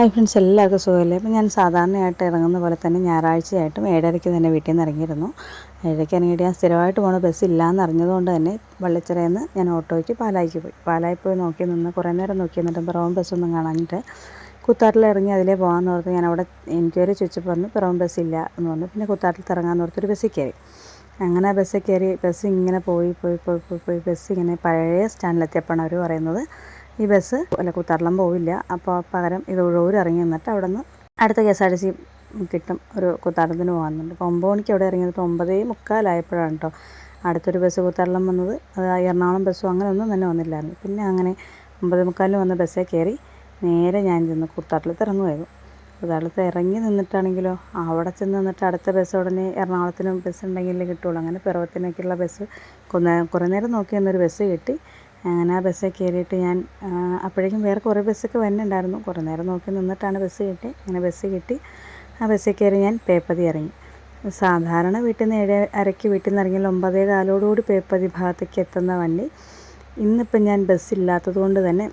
Hi friends, എല്ലാവർക്കും സുഖമല്ലേ? അപ്പോൾ ഞാൻ സാധാരണയായിട്ട് ഇറങ്ങുന്ന പോലെ തന്നെ ഞായറാഴ്ചയായിട്ടും 7:30 തന്നെ വീട്ടിൽ നിന്ന് ഇറങ്ങിയിരുന്നു. 7:30 ഇറങ്ങിയിട്ട് ഞാൻ സ്ഥിരമായിട്ട് പോകുന്ന ബസ് ഇല്ലയെന്ന് അറിഞ്ഞതുകൊണ്ട് തന്നെ വള്ളിച്ചിറയിൽ നിന്ന് ഞാൻ ഓട്ടോയ്ക്ക് പാലായിക്ക് പോയി. പാലായി പോയി നോക്കി നിന്ന് കുറേ നേരം നോക്കി നിന്നിട്ട് പിറവം ബസ്സൊന്നും കാണാഞ്ഞിട്ട് കുത്താട്ടിൽ ഇറങ്ങി അതിലേ പോകാമെന്ന് ഓർത്ത് ഞാൻ അവിടെ എൻക്വയറി ചോദിച്ചപ്പോൾ പറഞ്ഞു പിറവം ബസ്സില്ല എന്ന് പറഞ്ഞു. പിന്നെ കുത്താട്ടിൽ ഇറങ്ങാമെന്ന് ഓർത്തൊരു ബസ്സിൽ കയറി. അങ്ങനെ ബസ്സിൽ കയറി ബസ് ഇങ്ങനെ പോയി ബസ് ഇങ്ങനെ പഴയ സ്റ്റാൻഡിലെത്തിയപ്പോഴാണ് അവർ പറയുന്നത് ഈ ബസ് കൂത്താട്ടിലും പോവില്ല, അപ്പോൾ പകരം ഇത് ഉഴവൂർ ഇറങ്ങി നിന്നിട്ട് അവിടെ നിന്ന് അടുത്ത KSRTC കിട്ടും, ഒരു കൂത്താട്ടത്തിന് പോകുന്നുണ്ട്. അപ്പോൾ 9 മണിക്ക് അവിടെ ഇറങ്ങിയത് 9:45 കേട്ടോ അടുത്തൊരു ബസ് കൂത്താട്ടം വന്നത്. അത് എറണാകുളം ബസ്സും അങ്ങനെ ഒന്നും തന്നെ വന്നില്ലായിരുന്നു. പിന്നെ അങ്ങനെ 9:45 വന്ന ബസ്സിൽ കയറി നേരെ ഞാൻ ചെന്ന് കൂത്താട്ടിലത്ത് ഇറങ്ങുമായിരുന്നു. കൂത്താട്ടിലത്ത് ഇറങ്ങി നിന്നിട്ടാണെങ്കിലോ അവിടെ ചെന്ന് നിന്നിട്ട് അടുത്ത ബസ് ഉടനെ എറണാകുളത്തിനും ബസ് ഉണ്ടെങ്കിലേ കിട്ടുള്ളൂ. അങ്ങനെ പിറവത്തിനൊക്കെയുള്ള ബസ് കുറേ നേരം നോക്കി നിന്നൊരു ബസ് കിട്ടി. അങ്ങനെ ആ ബസ്സിൽ കയറിയിട്ട് ഞാൻ അപ്പോഴേക്കും വേറെ കുറേ ബസ്സൊക്കെ വരുന്നുണ്ടായിരുന്നു. കുറേ നേരം നോക്കി നിന്നിട്ടാണ് ബസ് കിട്ടി. അങ്ങനെ ബസ് കിട്ടി. ആ ബസ്സിൽ കയറി ഞാൻ പേപ്പതി ഇറങ്ങി. സാധാരണ വീട്ടിൽ നിന്ന് 7:30 വീട്ടിൽ നിന്ന് ഇറങ്ങിയാൽ 9:15 പേപ്പതി ഭാഗത്തേക്ക് എത്തുന്ന വണ്ടി ഇന്നിപ്പം ഞാൻ ബസ്സില്ലാത്തത് കൊണ്ട് തന്നെ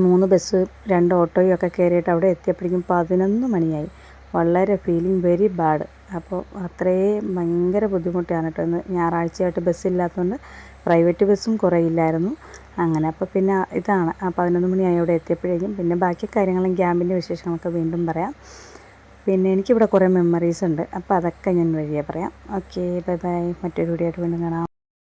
3 ബസ് 2 ഓട്ടോയും ഒക്കെ കയറിയിട്ട് അവിടെ എത്തിയപ്പോഴേക്കും 11 മണിയായി. വളരെ ഫീലിംഗ് വെരി ബാഡ്. അപ്പോൾ അത്രയും ഭയങ്കര ബുദ്ധിമുട്ടാണ് കേട്ടോ. ഇന്ന് ഞായറാഴ്ചയായിട്ട് ബസ്സില്ലാത്തതുകൊണ്ട് പ്രൈവറ്റ് ബസ്സും കുറേ ഇല്ലായിരുന്നു. അങ്ങനെ അപ്പോൾ പിന്നെ ഇതാണ് 11 മണിയായി അവിടെ എത്തിയപ്പോഴേക്കും. പിന്നെ ബാക്കി കാര്യങ്ങളും ക്യാമ്പിൻ്റെ വിശേഷങ്ങളൊക്കെ വീണ്ടും പറയാം. പിന്നെ എനിക്കിവിടെ കുറേ മെമ്മറീസ് ഉണ്ട്, അപ്പോൾ അതൊക്കെ ഞാൻ വഴിയേ പറയാം. Okay, bye bye. മറ്റൊരു വീഡിയോ ആയിട്ട് വീണ്ടും കാണാം.